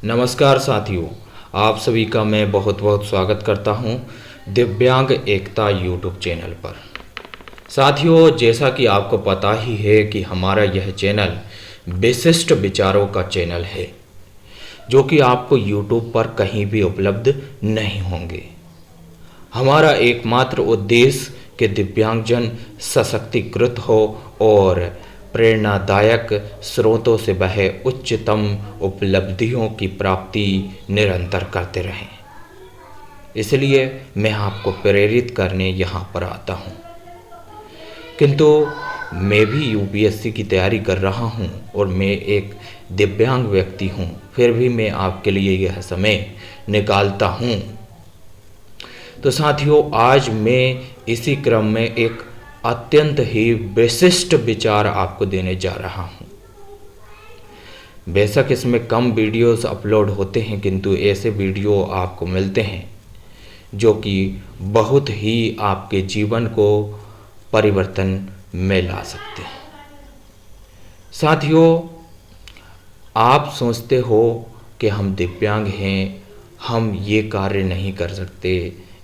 नमस्कार साथियों, आप सभी का मैं बहुत बहुत स्वागत करता हूं दिव्यांग एकता यूट्यूब चैनल पर। साथियों, जैसा कि आपको पता ही है कि हमारा यह चैनल विशिष्ट विचारों का चैनल है, जो कि आपको यूट्यूब पर कहीं भी उपलब्ध नहीं होंगे। हमारा एकमात्र उद्देश्य कि दिव्यांगजन सशक्तिकृत हो और प्रेरणादायक स्रोतों से वह उच्चतम उपलब्धियों की प्राप्ति निरंतर करते रहें। इसलिए मैं आपको प्रेरित करने यहाँ पर आता हूँ। किंतु मैं भी यूपीएससी की तैयारी कर रहा हूँ और मैं एक दिव्यांग व्यक्ति हूँ, फिर भी मैं आपके लिए यह समय निकालता हूँ। तो साथियों, आज मैं इसी क्रम में एक अत्यंत ही विशिष्ट विचार आपको देने जा रहा हूँ। बेशक इसमें कम वीडियोस अपलोड होते हैं, किंतु ऐसे वीडियो आपको मिलते हैं जो कि बहुत ही आपके जीवन को परिवर्तन में ला सकते हैं। साथियों, आप सोचते हो कि हम दिव्यांग हैं, हम ये कार्य नहीं कर सकते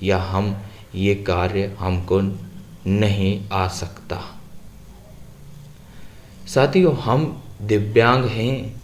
या हम ये कार्य हमको नहीं आ सकता। साथियों, हम दिव्यांग हैं,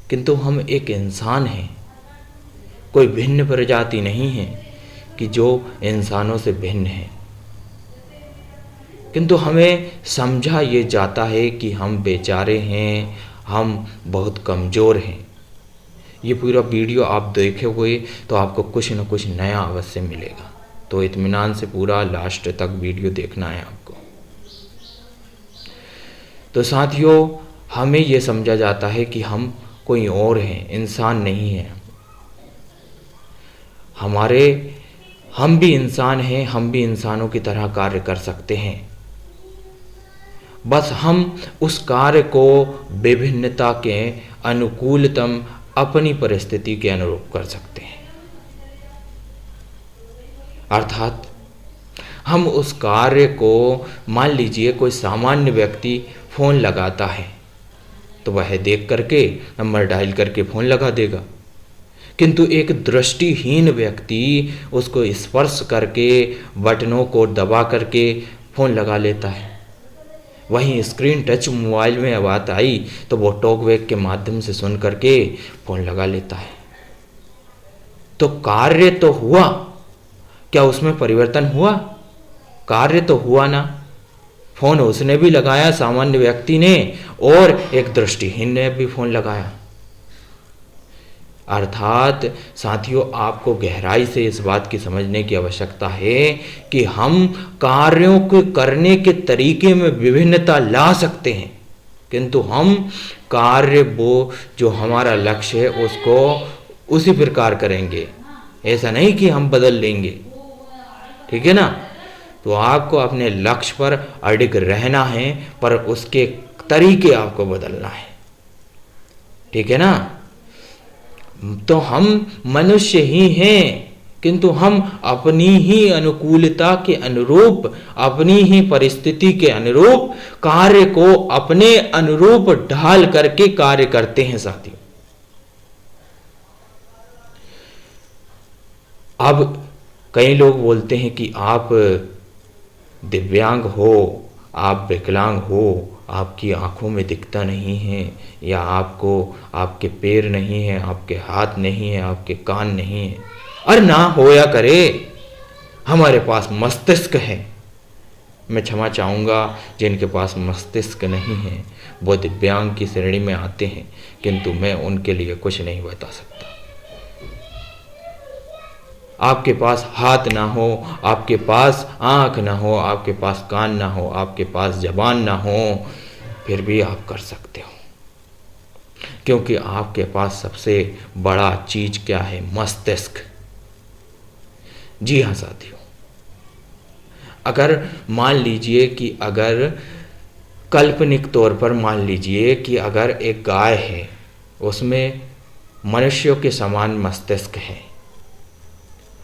किंतु हम एक इंसान हैं। कोई भिन्न प्रजाति नहीं है कि जो इंसानों से भिन्न है, किंतु हमें समझा ये जाता है कि हम बेचारे हैं, हम बहुत कमज़ोर हैं। ये पूरा वीडियो आप देखोगे तो आपको कुछ न कुछ नया अवश्य मिलेगा, तो इत्मीनान से पूरा लास्ट तक वीडियो देखना है आपको। तो साथियों, हमें ये समझा जाता है कि हम कोई और हैं, इंसान नहीं हैं। हम भी इंसान हैं, हम भी इंसानों की तरह कार्य कर सकते हैं। बस हम उस कार्य को विभिन्नता के अनुकूलतम अपनी परिस्थिति के अनुरूप कर सकते हैं। अर्थात हम उस कार्य को, मान लीजिए कोई सामान्य व्यक्ति फ़ोन लगाता है तो वह देख करके नंबर डायल करके फ़ोन लगा देगा, किंतु एक दृष्टिहीन व्यक्ति उसको स्पर्श करके बटनों को दबा करके फ़ोन लगा लेता है। वहीं स्क्रीन टच मोबाइल में बात आई तो वो टॉकबैक के माध्यम से सुन करके फ़ोन लगा लेता है। तो कार्य तो हुआ, क्या उसमें परिवर्तन हुआ? कार्य तो हुआ ना। फ़ोन उसने भी लगाया, सामान्य व्यक्ति ने, और एक दृष्टिहीन ने भी फ़ोन लगाया। अर्थात साथियों, आपको गहराई से इस बात की समझने की आवश्यकता है कि हम कार्यों को करने के तरीके में विभिन्नता ला सकते हैं, किंतु हम कार्य वो जो हमारा लक्ष्य है उसको उसी प्रकार करेंगे। ऐसा नहीं कि हम बदल लेंगे, ठीक है ना। तो आपको अपने लक्ष्य पर अडिग रहना है, पर उसके तरीके आपको बदलना है, ठीक है ना। तो हम मनुष्य ही हैं, किंतु हम अपनी ही अनुकूलता के अनुरूप, अपनी ही परिस्थिति के अनुरूप कार्य को अपने अनुरूप ढाल करके कार्य करते हैं साथियों। अब कई लोग बोलते हैं कि आप दिव्यांग हो, आप विकलांग हो, आपकी आंखों में दिखता नहीं है, या आपके पैर नहीं हैं, आपके हाथ नहीं हैं, आपके कान नहीं हैं। अरे ना होया करे, हमारे पास मस्तिष्क है। मैं क्षमा चाहूँगा, जिनके पास मस्तिष्क नहीं है वो दिव्यांग की श्रेणी में आते हैं, किंतु मैं उनके लिए कुछ नहीं बता सकता। आपके पास हाथ ना हो, आपके पास आँख ना हो, आपके पास कान ना हो, आपके पास जबान ना हो, फिर भी आप कर सकते हो, क्योंकि आपके पास सबसे बड़ा चीज क्या है? मस्तिष्क। जी हाँ साथियों, अगर मान लीजिए कि अगर काल्पनिक तौर पर मान लीजिए कि अगर एक गाय है, उसमें मनुष्यों के समान मस्तिष्क है,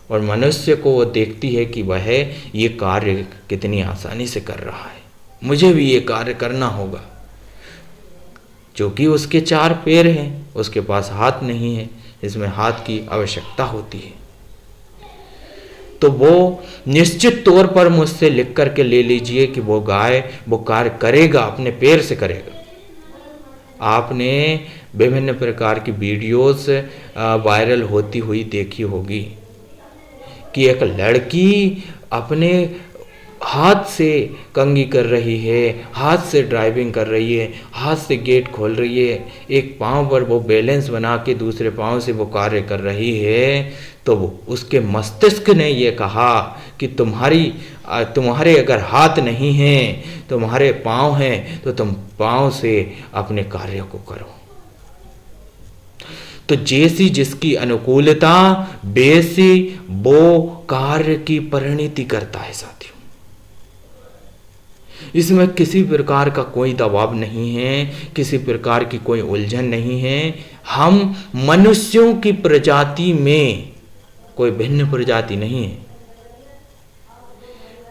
और मनुष्य को वो देखती है कि वह ये कार्य कितनी आसानी से कर रहा है, मुझे भी ये कार्य करना होगा। जो कि उसके 4 पैर हैं, उसके पास हाथ नहीं है, इसमें हाथ की आवश्यकता होती है। तो वो निश्चित तौर पर मुझसे लिख करके ले लीजिए कि वो कार्य करेगा, अपने पैर से करेगा। आपने विभिन्न प्रकार की वीडियोस वायरल होती हुई देखी होगी कि एक लड़की अपने हाथ से कंघी कर रही है, हाथ से ड्राइविंग कर रही है, हाथ से गेट खोल रही है, एक पाँव पर वो बैलेंस बना के दूसरे पाँव से वो कार्य कर रही है। तो उसके मस्तिष्क ने ये कहा कि तुम्हारे अगर हाथ नहीं हैं, तुम्हारे पाँव हैं, तो तुम पाँव से अपने कार्य को करो। तो जैसी जिसकी अनुकूलता वैसी वो कार्य की परिणति करता है साथियों। इसमें किसी प्रकार का कोई दबाव नहीं है, किसी प्रकार की कोई उलझन नहीं है। हम मनुष्यों की प्रजाति में कोई भिन्न प्रजाति नहीं है,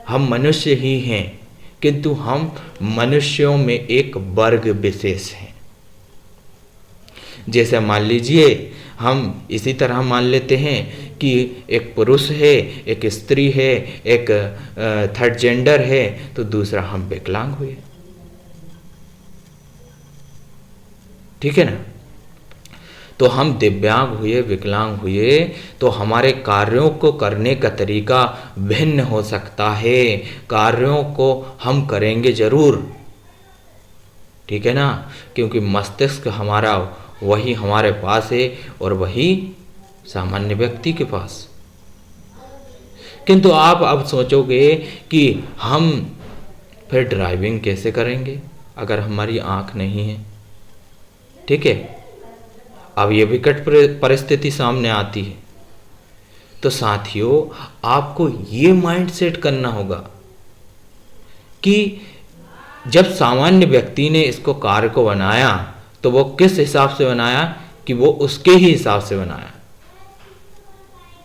हम मनुष्य ही हैं, किंतु हम मनुष्यों में एक वर्ग विशेष हैं। जैसे मान लीजिए हम इसी तरह मान लेते हैं कि एक पुरुष है, एक स्त्री है, एक थर्ड जेंडर है, तो दूसरा हम विकलांग हुए। ठीक है ना। तो हम दिव्यांग हुए, विकलांग हुए, तो हमारे कार्यों को करने का तरीका भिन्न हो सकता है। कार्यों को हम करेंगे जरूर, ठीक है ना, क्योंकि मस्तिष्क हमारा वही हमारे पास है और वही सामान्य व्यक्ति के पास। किंतु आप अब सोचोगे कि हम फिर ड्राइविंग कैसे करेंगे अगर हमारी आंख नहीं है। ठीक है, अब ये विकट परिस्थिति सामने आती है। तो साथियों, आपको ये माइंडसेट करना होगा कि जब सामान्य व्यक्ति ने इसको कार्य को बनाया तो वो किस हिसाब से बनाया कि वो उसके ही हिसाब से बनाया।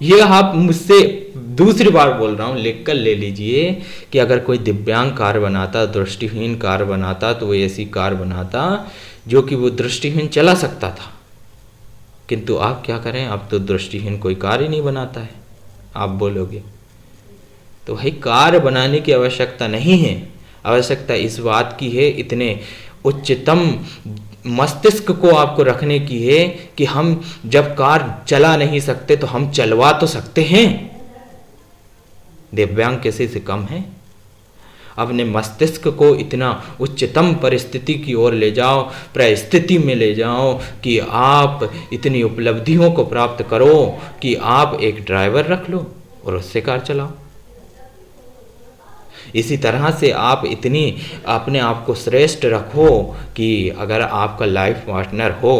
ये आप मुझसे दूसरी बार बोल रहा हूं, लिख कर ले लीजिए कि अगर कोई दिव्यांग कार बनाता, दृष्टिहीन कार बनाता, तो वो ऐसी कार बनाता जो कि वो दृष्टिहीन चला सकता था। किंतु आप क्या करें, अब तो दृष्टिहीन कोई कार ही नहीं बनाता है। आप बोलोगे तो भाई कार बनाने की आवश्यकता नहीं है, आवश्यकता इस बात की है, इतने उच्चतम मस्तिष्क को आपको रखने की है कि हम जब कार चला नहीं सकते तो हम चलवा तो सकते हैं। दिव्यांग किसी से कम है। अपने मस्तिष्क को इतना उच्चतम परिस्थिति की ओर ले जाओ, परिस्थिति में ले जाओ कि आप इतनी उपलब्धियों को प्राप्त करो कि आप एक ड्राइवर रख लो और उससे कार चलाओ। इसी तरह से आप इतनी अपने आप को श्रेष्ठ रखो कि अगर आपका लाइफ पार्टनर हो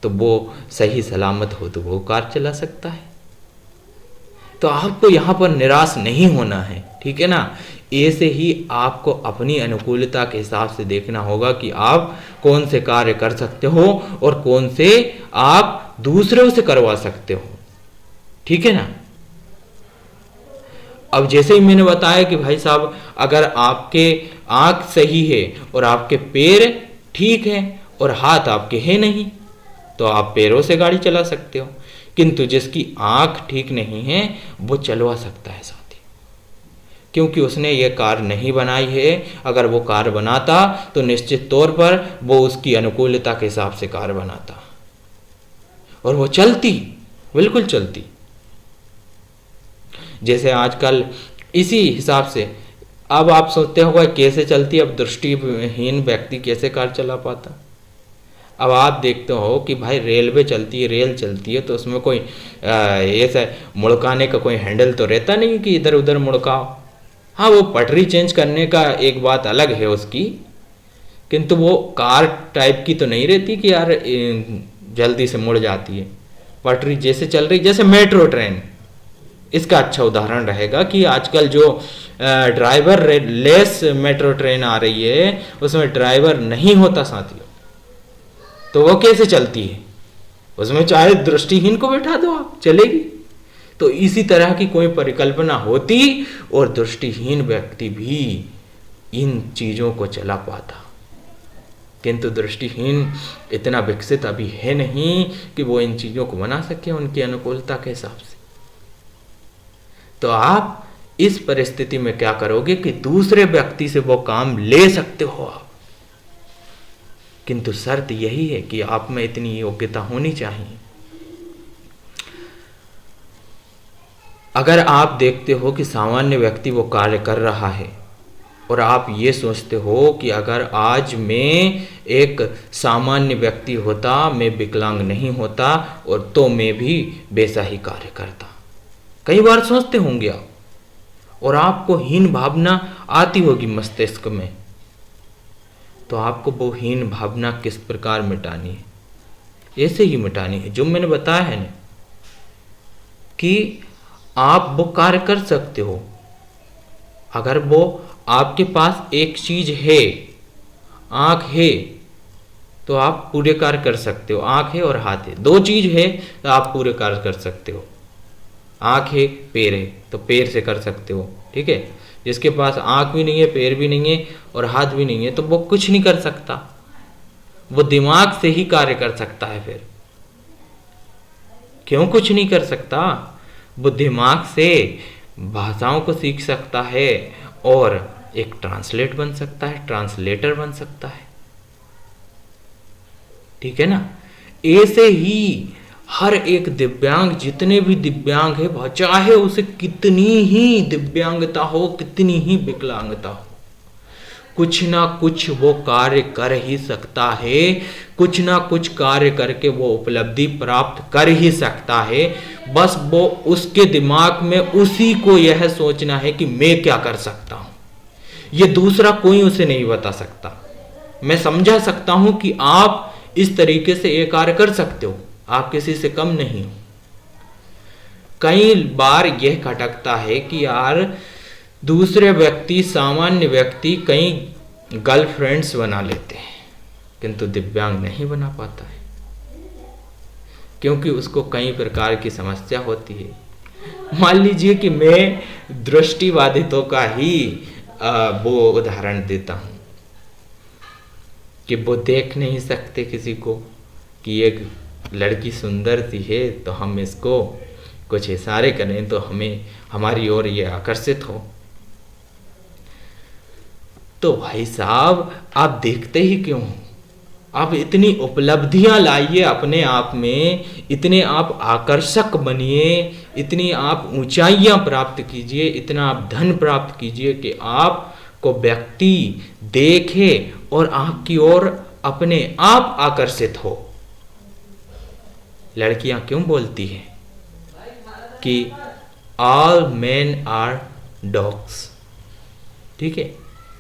तो वो सही सलामत हो तो वो कार चला सकता है। तो आपको यहाँ पर निराश नहीं होना है, ठीक है ना। ऐसे ही आपको अपनी अनुकूलता के हिसाब से देखना होगा कि आप कौन से कार्य कर सकते हो और कौन से आप दूसरों से करवा सकते हो, ठीक है ना। अब जैसे ही मैंने बताया कि भाई साहब, अगर आपके आंख सही है और आपके पैर ठीक है और हाथ आपके हैं नहीं, तो आप पैरों से गाड़ी चला सकते हो। किंतु जिसकी आंख ठीक नहीं है वो चलवा सकता है साथी, क्योंकि उसने ये कार नहीं बनाई है। अगर वो कार बनाता तो निश्चित तौर पर वो उसकी अनुकूलता के हिसाब से कार बनाता और वो चलती, बिल्कुल चलती। जैसे आजकल इसी हिसाब से अब आप सोचते होगा कैसे चलती, अब दृष्टिहीन व्यक्ति कैसे कार चला पाता। अब आप देखते हो कि भाई रेलवे चलती है, रेल चलती है, तो उसमें कोई ऐसा मुड़काने का कोई हैंडल तो रहता नहीं कि इधर उधर मुड़काओ। हाँ, वो पटरी चेंज करने का एक बात अलग है उसकी, किंतु वो कार टाइप की तो नहीं रहती कि यार जल्दी से मुड़ जाती है। पटरी जैसे चल रही, जैसे मेट्रो ट्रेन, इसका अच्छा उदाहरण रहेगा कि आजकल जो ड्राइवर लेस मेट्रो ट्रेन आ रही है उसमें ड्राइवर नहीं होता साथियों, तो वो कैसे चलती है। उसमें चाहे दृष्टिहीन को बैठा दो आप, चलेगी। तो इसी तरह की कोई परिकल्पना होती और दृष्टिहीन व्यक्ति भी इन चीजों को चला पाता। किंतु दृष्टिहीन इतना विकसित अभी है नहीं कि वो इन चीज़ों को बना सके उनकी अनुकूलता के हिसाब से। तो आप इस परिस्थिति में क्या करोगे कि दूसरे व्यक्ति से वो काम ले सकते हो आप, किंतु शर्त यही है कि आप में इतनी योग्यता होनी चाहिए। अगर आप देखते हो कि सामान्य व्यक्ति वो कार्य कर रहा है और आप ये सोचते हो कि अगर आज मैं एक सामान्य व्यक्ति होता, मैं विकलांग नहीं होता और तो मैं भी वैसा ही कार्य करता, कई बार सोचते होंगे आप, और आपको हीन भावना आती होगी मस्तिष्क में। तो आपको वो हीन भावना किस प्रकार मिटानी है? ऐसे ही मिटानी है जो मैंने बताया है ना, कि आप वो कार्य कर सकते हो। अगर वो आपके पास एक चीज है, आंख है, तो आप पूरे कार्य कर सकते हो। आंख है और हाथ है, दो चीज है तो आप पूरे कार्य कर सकते हो। आंख है, पैर है, तो पैर से कर सकते हो, ठीक है। जिसके पास आंख भी नहीं है, पैर भी नहीं है और हाथ भी नहीं है, तो वो कुछ नहीं कर सकता, वो दिमाग से ही कार्य कर सकता है। फिर क्यों कुछ नहीं कर सकता? वो दिमाग से भाषाओं को सीख सकता है और एक ट्रांसलेट बन सकता है, ट्रांसलेटर बन सकता है, ठीक है ना। ऐसे ही हर एक दिव्यांग, जितने भी दिव्यांग है, चाहे उसे कितनी ही दिव्यांगता हो, कितनी ही विकलांगता हो, कुछ ना कुछ वो कार्य कर ही सकता है, कुछ ना कुछ कार्य करके वो उपलब्धि प्राप्त कर ही सकता है। बस वो उसके दिमाग में उसी को यह सोचना है कि मैं क्या कर सकता हूं, ये दूसरा कोई उसे नहीं बता सकता। मैं समझा सकता हूं कि आप इस तरीके से ये कार्य कर सकते हो, आप किसी से कम नहीं हो। कई बार यह खटकता है कि यार दूसरे व्यक्ति, सामान्य व्यक्ति कई गर्लफ्रेंड्स बना लेते हैं, किंतु दिव्यांग नहीं बना पाता है, क्योंकि उसको कई प्रकार की समस्या होती है। मान लीजिए कि मैं दृष्टिबाधितों का ही वो उदाहरण देता हूं कि वो देख नहीं सकते किसी को, कि एक लड़की सुंदर सी है तो हम इसको कुछ इशारे करें तो हमें हमारी ओर ये आकर्षित हो। तो भाई साहब, आप देखते ही क्यों हो? आप इतनी उपलब्धियां लाइए अपने आप में, इतने आप आकर्षक बनिए, इतनी आप ऊंचाइयां प्राप्त कीजिए, इतना आप धन प्राप्त कीजिए कि आपको व्यक्ति देखे और आपकी ओर अपने आप आकर्षित हो। लड़कियां क्यों बोलती हैं कि ऑल मेन आर डॉग्स, ठीक है।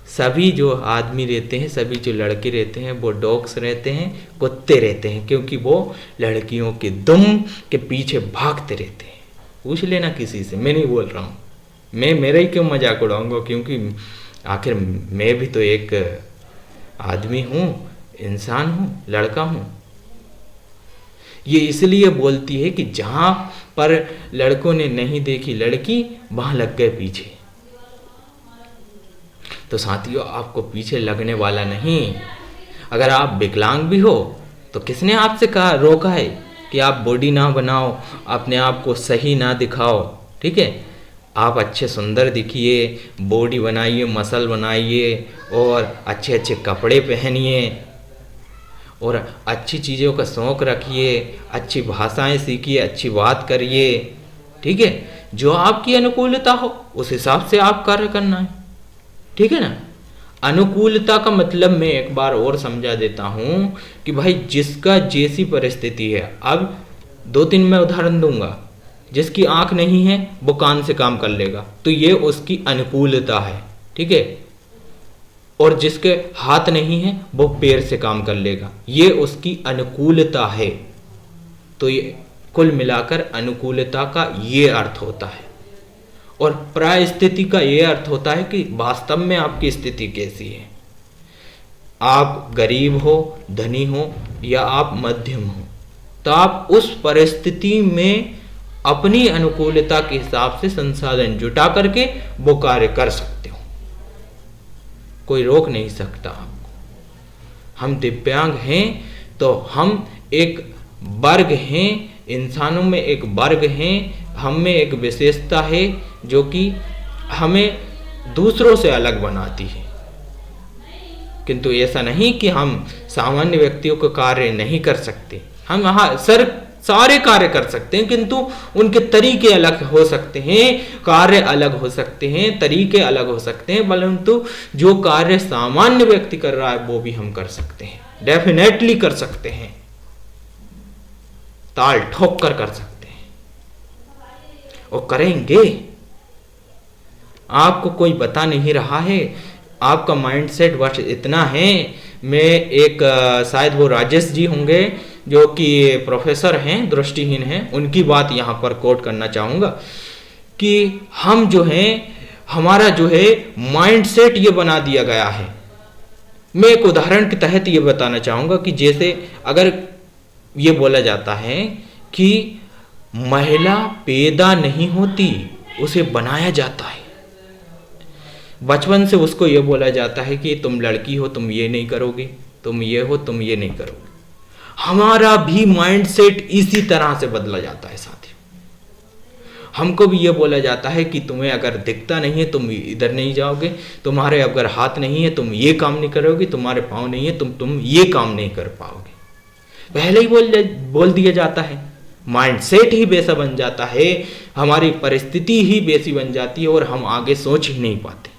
सभी जो आदमी रहते हैं, सभी जो लड़के रहते हैं, वो डॉग्स रहते हैं, कुत्ते रहते हैं, क्योंकि वो लड़कियों के दुम के पीछे भागते रहते हैं। पूछ लेना किसी से, मैं नहीं बोल रहा हूँ, मैं मेरा ही क्यों मजाक उड़ाऊंगा, क्योंकि आखिर मैं भी तो एक आदमी हूँ, इंसान हूँ, लड़का हूँ। ये इसलिए बोलती है कि जहाँ पर लड़कों ने नहीं देखी लड़की, वहाँ लग गए पीछे। तो साथियों, आपको पीछे लगने वाला नहीं। अगर आप विकलांग भी हो तो किसने आपसे कहा, रोका है कि आप बॉडी ना बनाओ, अपने आप को सही ना दिखाओ, ठीक है। आप अच्छे सुंदर दिखिए, बॉडी बनाइए, मसल बनाइए और अच्छे अच्छे कपड़े पहनिए और अच्छी चीज़ों का शौक़ रखिए, अच्छी भाषाएं सीखिए, अच्छी बात करिए, ठीक है। जो आपकी अनुकूलता हो उस हिसाब से आप कार्य करना है, ठीक है ना। अनुकूलता का मतलब मैं एक बार और समझा देता हूं कि भाई जिसका जैसी परिस्थिति है, अब दो तीन मैं उदाहरण दूंगा। जिसकी आंख नहीं है वो कान से काम कर लेगा, तो ये उसकी अनुकूलता है, ठीक है। और जिसके हाथ नहीं है वो पैर से काम कर लेगा, ये उसकी अनुकूलता है। तो ये कुल मिलाकर अनुकूलता का ये अर्थ होता है। और परिस्थिति का ये अर्थ होता है कि वास्तव में आपकी स्थिति कैसी है। आप गरीब हो, धनी हो या आप मध्यम हो, तो आप उस परिस्थिति में अपनी अनुकूलता के हिसाब से संसाधन जुटा करके वो कार्य कर सकते हो, कोई रोक नहीं सकता आपको। हम दिव्यांग हैं तो हम एक वर्ग हैं, इंसानों में एक वर्ग हैं, हम में एक विशेषता है जो कि हमें दूसरों से अलग बनाती है। किंतु ऐसा नहीं कि हम सामान्य व्यक्तियों को कार्य नहीं कर सकते, हम सारे कार्य कर सकते हैं, किंतु उनके तरीके अलग हो सकते हैं, कार्य अलग हो सकते हैं, तरीके अलग हो सकते हैं, परंतु जो कार्य सामान्य व्यक्ति कर रहा है वो भी हम कर सकते हैं, डेफिनेटली कर सकते हैं, ताल ठोक कर सकते हैं और करेंगे। आपको कोई बता नहीं रहा है, आपका माइंडसेट बस इतना है। मैं एक शायद वो राजेश जी होंगे जो कि प्रोफेसर हैं, दृष्टिहीन हैं, उनकी बात यहाँ पर कोट करना चाहूँगा कि हम जो हैं, हमारा जो है माइंडसेट ये बना दिया गया है। मैं एक उदाहरण के तहत ये बताना चाहूँगा कि जैसे अगर ये बोला जाता है कि महिला पैदा नहीं होती, उसे बनाया जाता है। बचपन से उसको ये बोला जाता है कि तुम लड़की हो, तुम ये नहीं करोगे, तुम ये हो, तुम ये नहीं करोगे। हमारा भी माइंडसेट इसी तरह से बदला जाता है साथियों। हमको भी ये बोला जाता है कि तुम्हें अगर दिखता नहीं है तुम इधर नहीं जाओगे, तुम्हारे अगर हाथ नहीं है तुम ये काम नहीं करोगे, तुम्हारे पाँव नहीं है तुम ये काम नहीं कर पाओगे। पहले ही बोल दिया जाता है, माइंडसेट ही वैसा बन जाता है, हमारी परिस्थिति ही वैसी बन जाती है और हम आगे सोच ही नहीं पाते।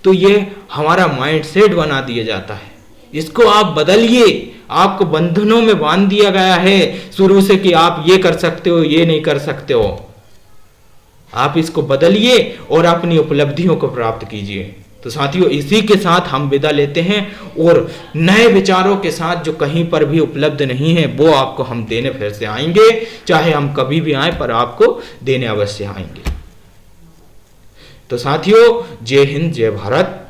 तो ये हमारा माइंडसेट बना दिया जाता है, इसको आप बदलिए। आपको बंधनों में बांध दिया गया है शुरू से कि आप ये कर सकते हो, ये नहीं कर सकते हो। आप इसको बदलिए और अपनी उपलब्धियों को प्राप्त कीजिए। तो साथियों, इसी के साथ हम विदा लेते हैं और नए विचारों के साथ जो कहीं पर भी उपलब्ध नहीं है वो आपको हम देने फिर से आएंगे, चाहे हम कभी भी आए पर आपको देने अवश्य आएंगे। तो साथियों, जय हिंद, जय भारत।